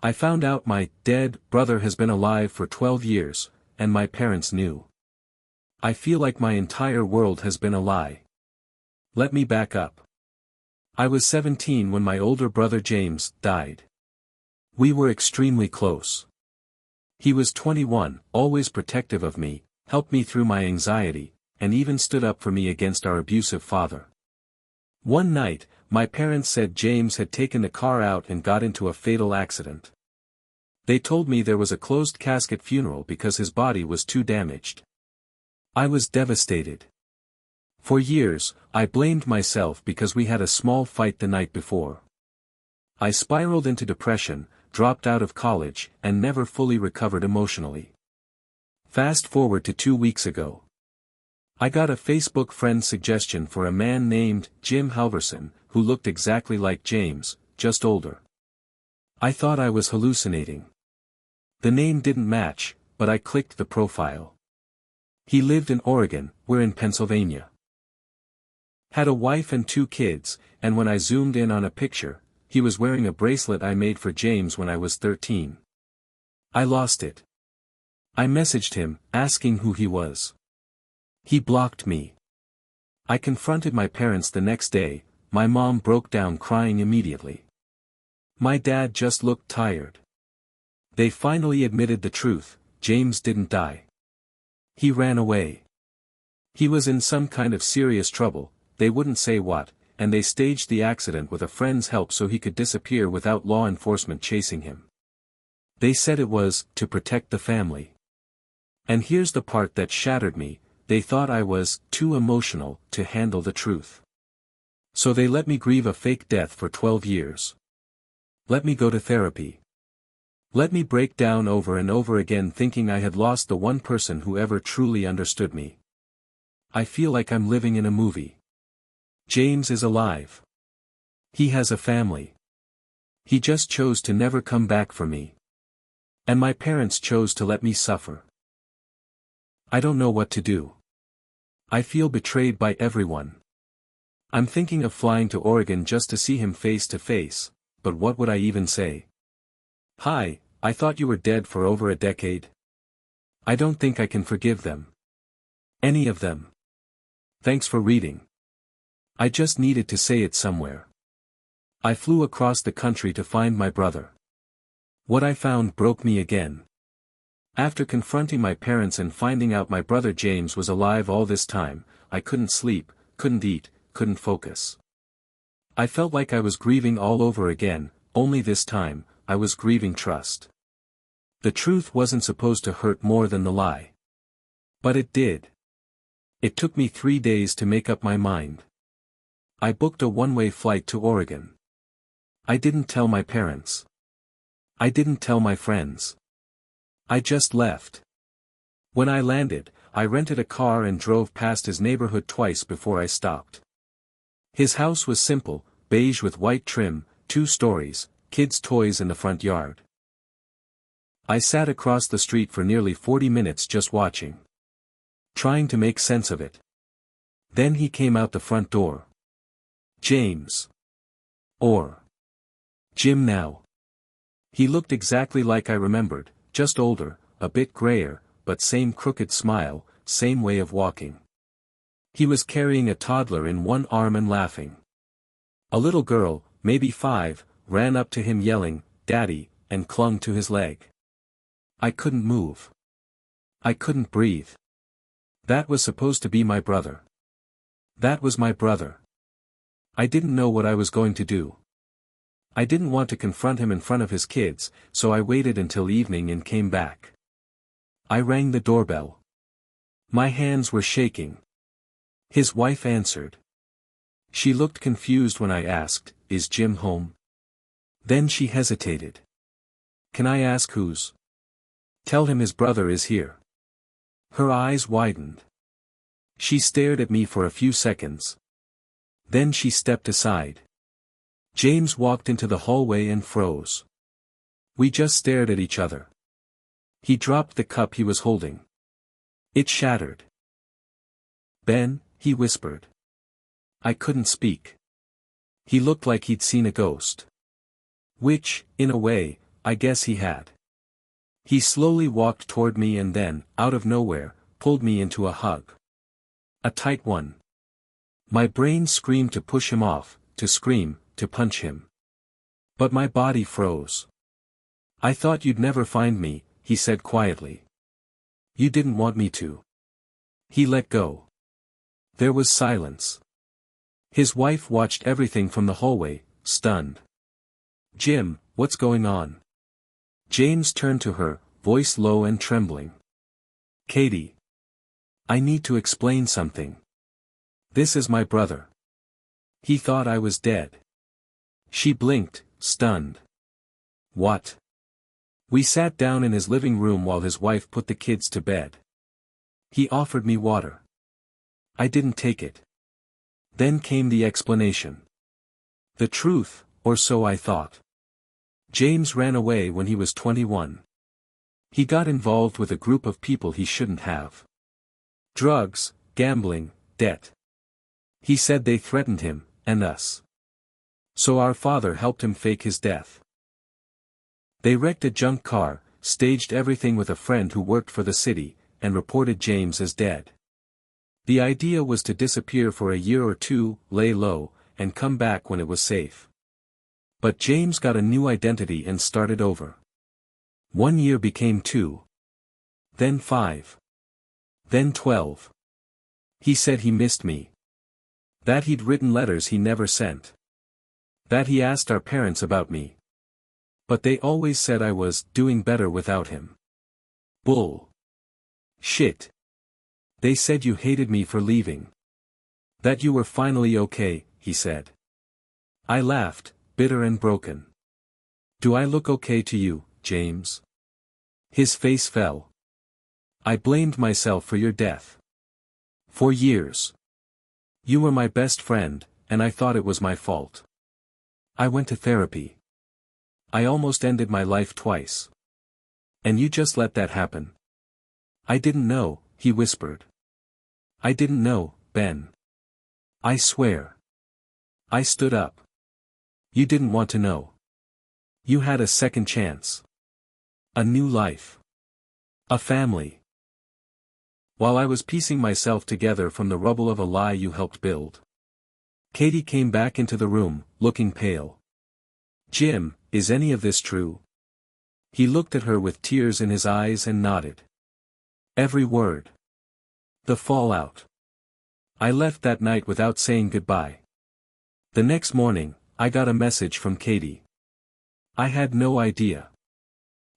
I found out my dead brother has been alive for 12 years, and my parents knew. I feel like my entire world has been a lie. Let me back up. I was 17 when my older brother James died. We were extremely close. He was 21, always protective of me, helped me through my anxiety, and even stood up for me against our abusive father. One night, my parents said James had taken the car out and got into a fatal accident. They told me there was a closed casket funeral because his body was too damaged. I was devastated. For years, I blamed myself because we had a small fight the night before. I spiraled into depression, dropped out of college, and never fully recovered emotionally. Fast forward to 2 weeks ago. I got a Facebook friend suggestion for a man named Jim Halverson, who looked exactly like James, just older. I thought I was hallucinating. The name didn't match, but I clicked the profile. He lived in Oregon, we're in Pennsylvania. Had a wife and 2 kids, and when I zoomed in on a picture, he was wearing a bracelet I made for James when I was 13. I lost it. I messaged him, asking who he was. He blocked me. I confronted my parents the next day. My mom broke down crying immediately. My dad just looked tired. They finally admitted the truth, James didn't die. He ran away. He was in some kind of serious trouble, they wouldn't say what, and they staged the accident with a friend's help so he could disappear without law enforcement chasing him. They said it was to protect the family. And here's the part that shattered me, they thought I was too emotional to handle the truth. So they let me grieve a fake death for 12 years. Let me go to therapy. Let me break down over and over again thinking I had lost the one person who ever truly understood me. I feel like I'm living in a movie. James is alive. He has a family. He just chose to never come back for me. And my parents chose to let me suffer. I don't know what to do. I feel betrayed by everyone. I'm thinking of flying to Oregon just to see him face to face, but what would I even say? Hi, I thought you were dead for over a decade. I don't think I can forgive them. Any of them. Thanks for reading. I just needed to say it somewhere. I flew across the country to find my brother. What I found broke me again. After confronting my parents and finding out my brother James was alive all this time, I couldn't sleep, couldn't eat, couldn't focus. I felt like I was grieving all over again, only this time, I was grieving trust. The truth wasn't supposed to hurt more than the lie. But it did. It took me 3 days to make up my mind. I booked a one-way flight to Oregon. I didn't tell my parents. I didn't tell my friends. I just left. When I landed, I rented a car and drove past his neighborhood twice before I stopped. His house was simple, beige with white trim, 2 stories, kids' toys in the front yard. I sat across the street for nearly 40 minutes just watching. Trying to make sense of it. Then he came out the front door. James. Or Jim now. He looked exactly like I remembered, just older, a bit grayer, but same crooked smile, same way of walking. He was carrying a toddler in one arm and laughing. A little girl, maybe 5, ran up to him yelling, "Daddy," and clung to his leg. I couldn't move. I couldn't breathe. That was supposed to be my brother. That was my brother. I didn't know what I was going to do. I didn't want to confront him in front of his kids, so I waited until evening and came back. I rang the doorbell. My hands were shaking. His wife answered. She looked confused when I asked, "Is Jim home?" Then she hesitated. "Can I ask whose?" "Tell him his brother is here." Her eyes widened. She stared at me for a few seconds. Then she stepped aside. James walked into the hallway and froze. We just stared at each other. He dropped the cup he was holding. It shattered. "Ben," he whispered. I couldn't speak. He looked like he'd seen a ghost. Which, in a way, I guess he had. He slowly walked toward me and then, out of nowhere, pulled me into a hug. A tight one. My brain screamed to push him off, to scream, to punch him. But my body froze. I thought you'd never find me, he said quietly. You didn't want me to. He let go. There was silence. His wife watched everything from the hallway, stunned. Jim, what's going on? James turned to her, voice low and trembling. Katie. I need to explain something. This is my brother. He thought I was dead. She blinked, stunned. What? We sat down in his living room while his wife put the kids to bed. He offered me water. I didn't take it. Then came the explanation. The truth, or so I thought. James ran away when he was 21. He got involved with a group of people he shouldn't have. Drugs, gambling, debt. He said they threatened him, and us. So our father helped him fake his death. They wrecked a junk car, staged everything with a friend who worked for the city, and reported James as dead. The idea was to disappear for a year or two, lay low, and come back when it was safe. But James got a new identity and started over. 1 year became 2. Then 5. Then 12. He said he missed me. That he'd written letters he never sent. That he asked our parents about me. But they always said I was doing better without him. Bull. Shit. They said you hated me for leaving. That you were finally okay, he said. I laughed, bitter and broken. Do I look okay to you, James? His face fell. I blamed myself for your death. For years. You were my best friend, and I thought it was my fault. I went to therapy. I almost ended my life twice. And you just let that happen. I didn't know, he whispered. I didn't know, Ben. I swear. I stood up. You didn't want to know. You had a second chance. A new life. A family. While I was piecing myself together from the rubble of a lie you helped build. Katie came back into the room, looking pale. Jim, is any of this true? He looked at her with tears in his eyes and nodded. Every word. The fallout. I left that night without saying goodbye. The next morning, I got a message from Katie. I had no idea.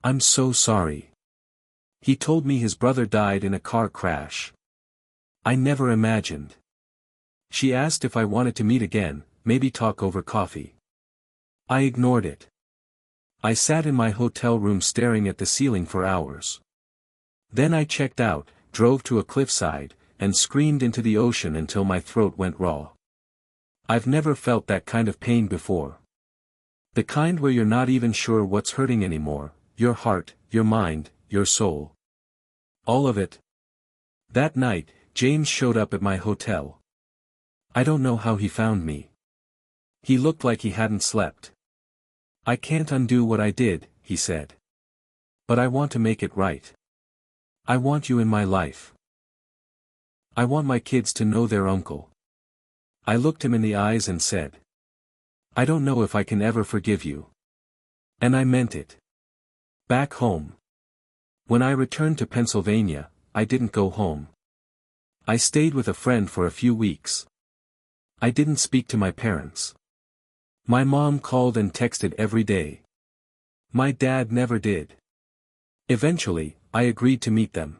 I'm so sorry. He told me his brother died in a car crash. I never imagined. She asked if I wanted to meet again, maybe talk over coffee. I ignored it. I sat in my hotel room staring at the ceiling for hours. Then I checked out, drove to a cliffside, and screamed into the ocean until my throat went raw. I've never felt that kind of pain before. The kind where you're not even sure what's hurting anymore, your heart, your mind, your soul. All of it. That night, James showed up at my hotel. I don't know how he found me. He looked like he hadn't slept. I can't undo what I did, he said. But I want to make it right. I want you in my life. I want my kids to know their uncle. I looked him in the eyes and said. I don't know if I can ever forgive you. And I meant it. Back home. When I returned to Pennsylvania, I didn't go home. I stayed with a friend for a few weeks. I didn't speak to my parents. My mom called and texted every day. My dad never did. Eventually, I agreed to meet them.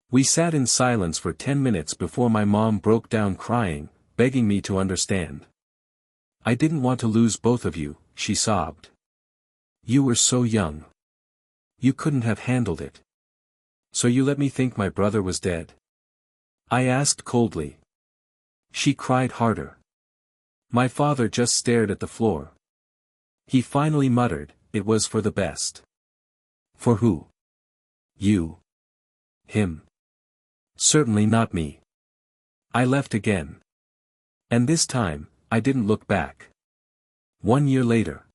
We sat in silence for 10 minutes before my mom broke down crying, begging me to understand. I didn't want to lose both of you, she sobbed. You were so young. You couldn't have handled it. So you let me think my brother was dead? I asked coldly. She cried harder. My father just stared at the floor. He finally muttered, it was for the best. For who? You. Him. Certainly not me. I left again. And this time, I didn't look back. 1 year later.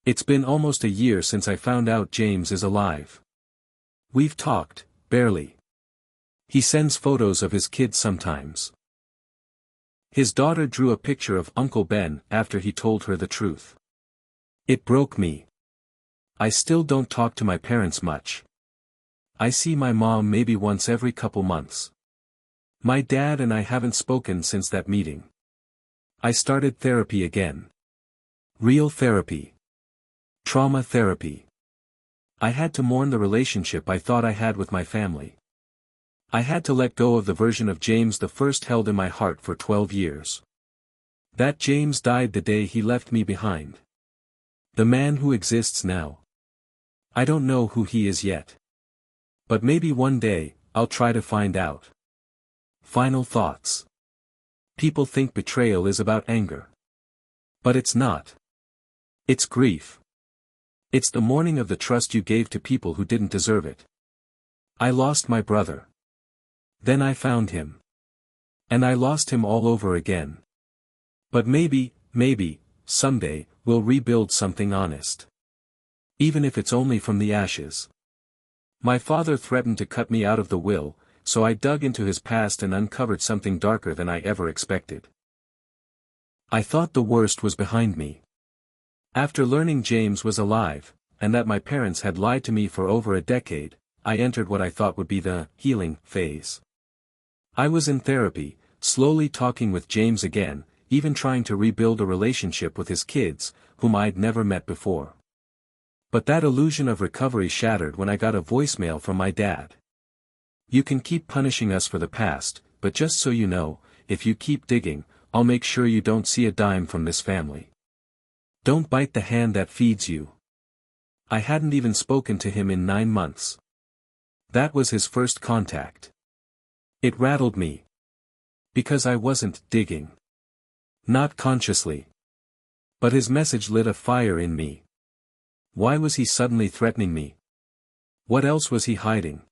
It's been almost a year since I found out James is alive. We've talked, barely. He sends photos of his kids sometimes. His daughter drew a picture of Uncle Ben after he told her the truth. It broke me. I still don't talk to my parents much. I see my mom maybe once every couple months. My dad and I haven't spoken since that meeting. I started therapy again. Real therapy. Trauma therapy. I had to mourn the relationship I thought I had with my family. I had to let go of the version of James the first held in my heart for 12 years. That James died the day he left me behind. The man who exists now. I don't know who he is yet. But maybe one day, I'll try to find out. Final thoughts. People think betrayal is about anger. But it's not. It's grief. It's the mourning of the trust you gave to people who didn't deserve it. I lost my brother. Then I found him. And I lost him all over again. But maybe, someday, we'll rebuild something honest. Even if it's only from the ashes. My father threatened to cut me out of the will, so I dug into his past and uncovered something darker than I ever expected. I thought the worst was behind me. After learning James was alive, and that my parents had lied to me for over a decade, I entered what I thought would be the healing phase. I was in therapy, slowly talking with James again, even trying to rebuild a relationship with his kids, whom I'd never met before. But that illusion of recovery shattered when I got a voicemail from my dad. You can keep punishing us for the past, but just so you know, if you keep digging, I'll make sure you don't see a dime from this family. Don't bite the hand that feeds you. I hadn't even spoken to him in 9 months. That was his first contact. It rattled me. Because I wasn't digging. Not consciously. But his message lit a fire in me. Why was he suddenly threatening me? What else was he hiding?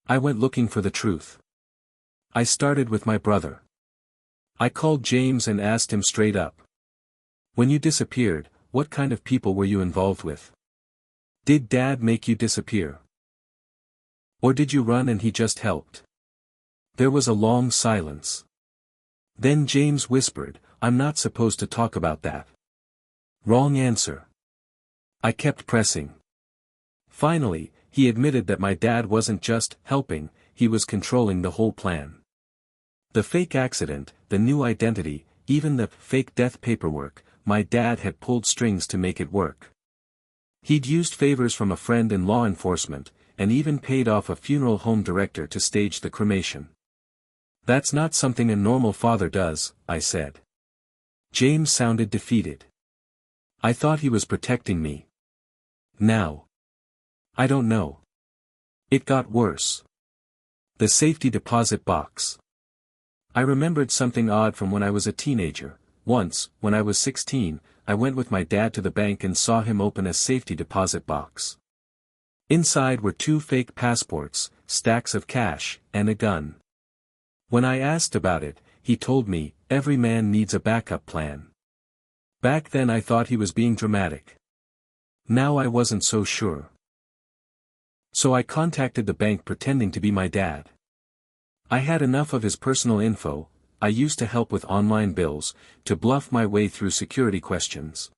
I went looking for the truth. I started with my brother. I called James and asked him straight up. When you disappeared, what kind of people were you involved with? Did Dad make you disappear? Or did you run and he just helped? There was a long silence. Then James whispered, I'm not supposed to talk about that. Wrong answer. I kept pressing. Finally, he admitted that my dad wasn't just helping, he was controlling the whole plan. The fake accident, the new identity, even the fake death paperwork, my dad had pulled strings to make it work. He'd used favors from a friend in law enforcement, and even paid off a funeral home director to stage the cremation. That's not something a normal father does, I said. James sounded defeated. I thought he was protecting me. Now. I don't know. It got worse. The safety deposit box. I remembered something odd from when I was a teenager. Once, when I was 16, I went with my dad to the bank and saw him open a safety deposit box. Inside were 2 fake passports, stacks of cash, and a gun. When I asked about it, he told me, every man needs a backup plan. Back then I thought he was being dramatic. Now I wasn't so sure. So I contacted the bank pretending to be my dad. I had enough of his personal info, I used to help with online bills, to bluff my way through security questions.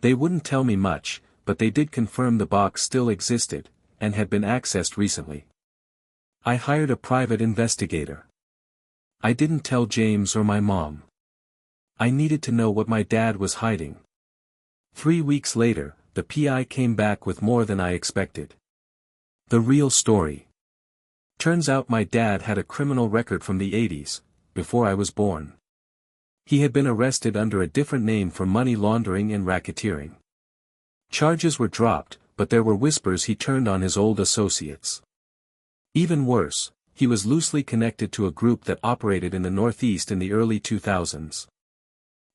They wouldn't tell me much, but they did confirm the box still existed, and had been accessed recently. I hired a private investigator. I didn't tell James or my mom. I needed to know what my dad was hiding. 3 weeks later, the PI came back with more than I expected. The real story. Turns out my dad had a criminal record from the 80s, before I was born. He had been arrested under a different name for money laundering and racketeering. Charges were dropped, but there were whispers he turned on his old associates. Even worse, he was loosely connected to a group that operated in the Northeast in the early 2000s.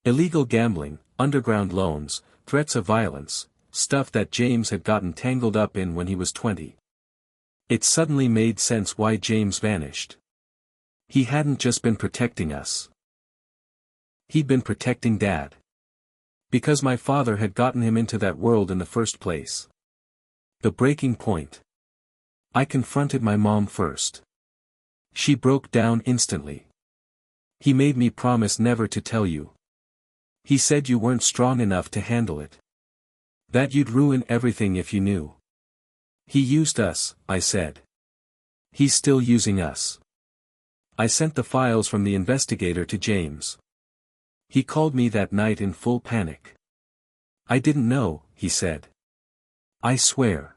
Illegal gambling, underground loans, threats of violence, stuff that James had gotten tangled up in when he was 20. It suddenly made sense why James vanished. He hadn't just been protecting us. He'd been protecting Dad. Because my father had gotten him into that world in the first place. The breaking point. I confronted my mom first. She broke down instantly. He made me promise never to tell you. He said you weren't strong enough to handle it. That you'd ruin everything if you knew. He used us, I said. He's still using us. I sent the files from the investigator to James. He called me that night in full panic. I didn't know, he said. I swear.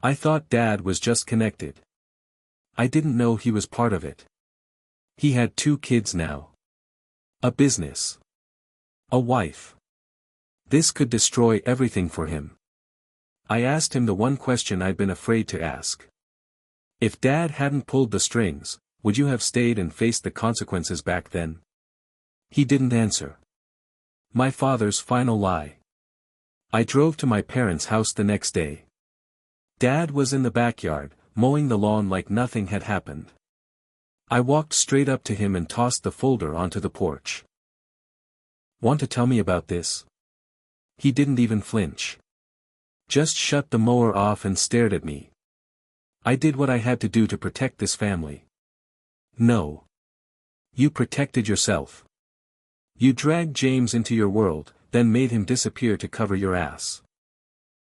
I thought Dad was just connected. I didn't know he was part of it. He had 2 kids now. A business. A wife. This could destroy everything for him. I asked him the one question I'd been afraid to ask. If Dad hadn't pulled the strings, would you have stayed and faced the consequences back then? He didn't answer. My father's final lie. I drove to my parents' house the next day. Dad was in the backyard, mowing the lawn like nothing had happened. I walked straight up to him and tossed the folder onto the porch. Want to tell me about this? He didn't even flinch. Just shut the mower off and stared at me. I did what I had to do to protect this family. No. You protected yourself. You dragged James into your world, then made him disappear to cover your ass.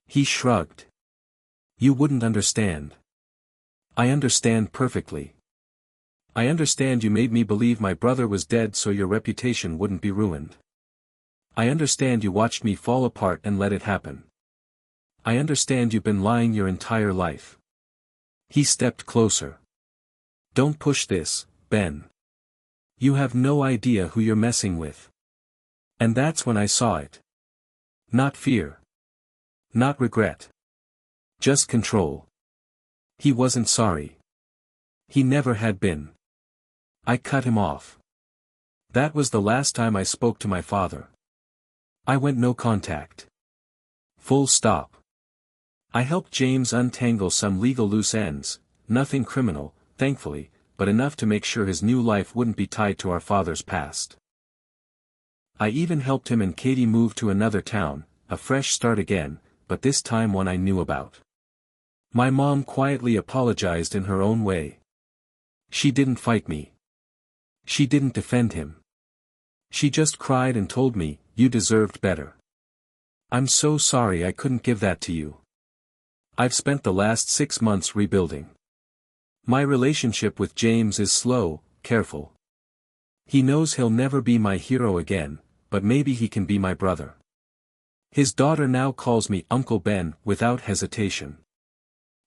He shrugged. You wouldn't understand. I understand perfectly. I understand you made me believe my brother was dead so your reputation wouldn't be ruined. I understand you watched me fall apart and let it happen. I understand you've been lying your entire life. He stepped closer. Don't push this, Ben. You have no idea who you're messing with. And that's when I saw it. Not fear. Not regret. Just control. He wasn't sorry. He never had been. I cut him off. That was the last time I spoke to my father. I went no contact. Full stop. I helped James untangle some legal loose ends, nothing criminal, thankfully, but enough to make sure his new life wouldn't be tied to our father's past. I even helped him and Katie move to another town, a fresh start again, but this time one I knew about. My mom quietly apologized in her own way. She didn't fight me. She didn't defend him. She just cried and told me, you deserved better. I'm so sorry I couldn't give that to you. I've spent the last 6 months rebuilding. My relationship with James is slow, careful. He knows he'll never be my hero again, but maybe he can be my brother. His daughter now calls me Uncle Ben without hesitation.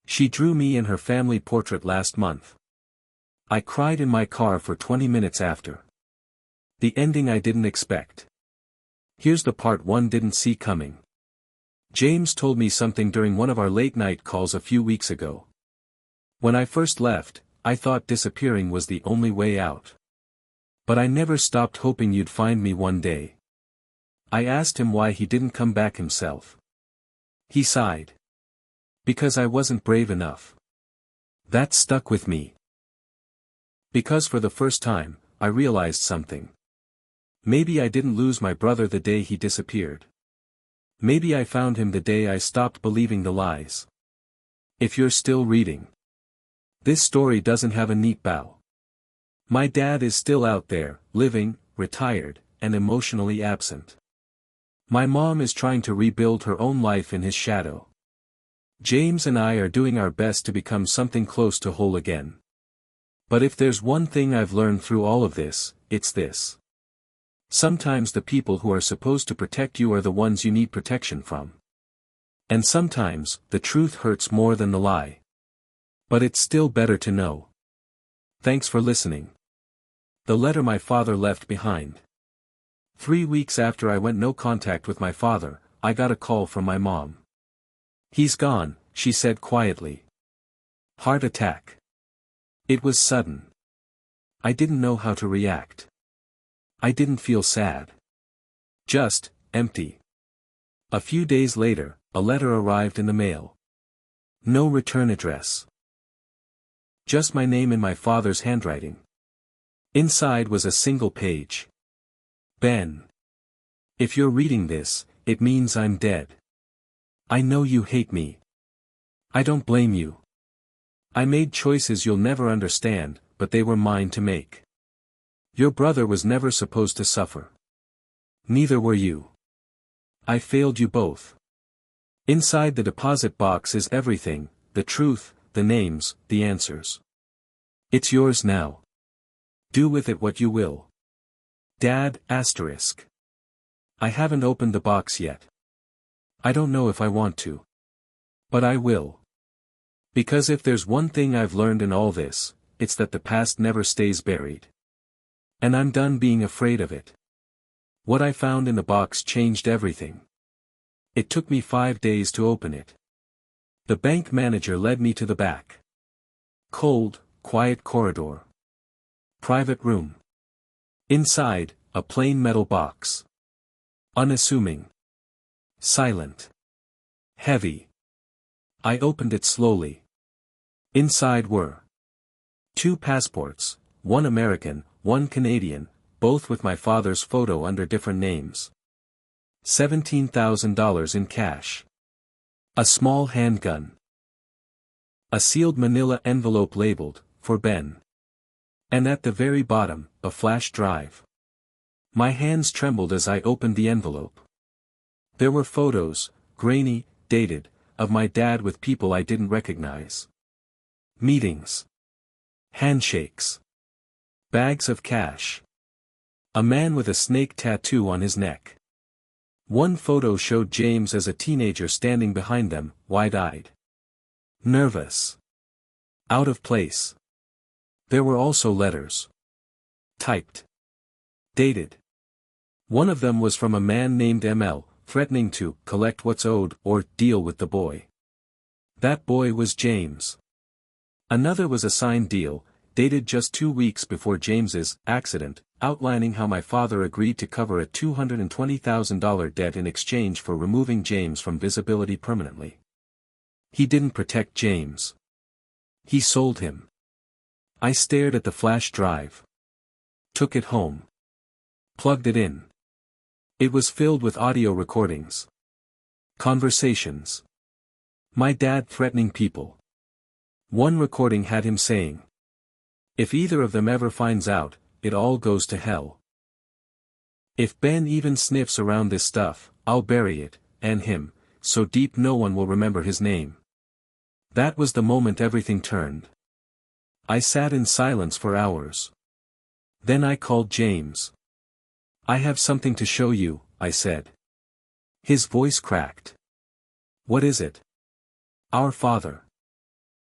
She drew me in her family portrait last month. I cried in my car for 20 minutes after. The ending I didn't expect. Here's the part one didn't see coming. James told me something during one of our late-night calls a few weeks ago. When I first left, I thought disappearing was the only way out. But I never stopped hoping you'd find me one day. I asked him why he didn't come back himself. He sighed. Because I wasn't brave enough. That stuck with me. Because for the first time, I realized something. Maybe I didn't lose my brother the day he disappeared. Maybe I found him the day I stopped believing the lies. If you're still reading. This story doesn't have a neat bow. My dad is still out there, living, retired, and emotionally absent. My mom is trying to rebuild her own life in his shadow. James and I are doing our best to become something close to whole again. But if there's one thing I've learned through all of this, it's this. Sometimes the people who are supposed to protect you are the ones you need protection from. And sometimes, the truth hurts more than the lie. But it's still better to know. Thanks for listening. The letter my father left behind. 3 weeks after I went no contact with my father, I got a call from my mom. He's gone, she said quietly. Heart attack. It was sudden. I didn't know how to react. I didn't feel sad. Just, empty. A few days later, a letter arrived in the mail. No return address. Just my name in my father's handwriting. Inside was a single page. Ben. If you're reading this, it means I'm dead. I know you hate me. I don't blame you. I made choices you'll never understand, but they were mine to make. Your brother was never supposed to suffer. Neither were you. I failed you both. Inside the deposit box is everything, the truth, the names, the answers. It's yours now. Do with it what you will. Dad**. I haven't opened the box yet. I don't know if I want to. But I will. Because if there's one thing I've learned in all this, it's that the past never stays buried. And I'm done being afraid of it. What I found in the box changed everything. It took me 5 days to open it. The bank manager led me to the back. Cold, quiet corridor. Private room. Inside, a plain metal box. Unassuming. Silent. Heavy. I opened it slowly. Inside were 2 passports, one American, one Canadian, both with my father's photo under different names. $17,000 in cash. A small handgun. A sealed manila envelope labeled, for Ben. And at the very bottom, a flash drive. My hands trembled as I opened the envelope. There were photos, grainy, dated, of my dad with people I didn't recognize. Meetings. Handshakes. Bags of cash. A man with a snake tattoo on his neck. One photo showed James as a teenager standing behind them, wide-eyed. Nervous. Out of place. There were also letters. Typed. Dated. One of them was from a man named ML, threatening to collect what's owed or deal with the boy. That boy was James. Another was a signed deal, dated just 2 weeks before James's accident, outlining how my father agreed to cover a $220,000 debt in exchange for removing James from visibility permanently. He didn't protect James. He sold him. I stared at the flash drive. Took it home. Plugged it in. It was filled with audio recordings. Conversations. My dad threatening people. One recording had him saying, "If either of them ever finds out, it all goes to hell. If Ben even sniffs around this stuff, I'll bury it, and him, so deep no one will remember his name." That was the moment everything turned. I sat in silence for hours. Then I called James. "I have something to show you," I said. His voice cracked. "What is it?" "Our father."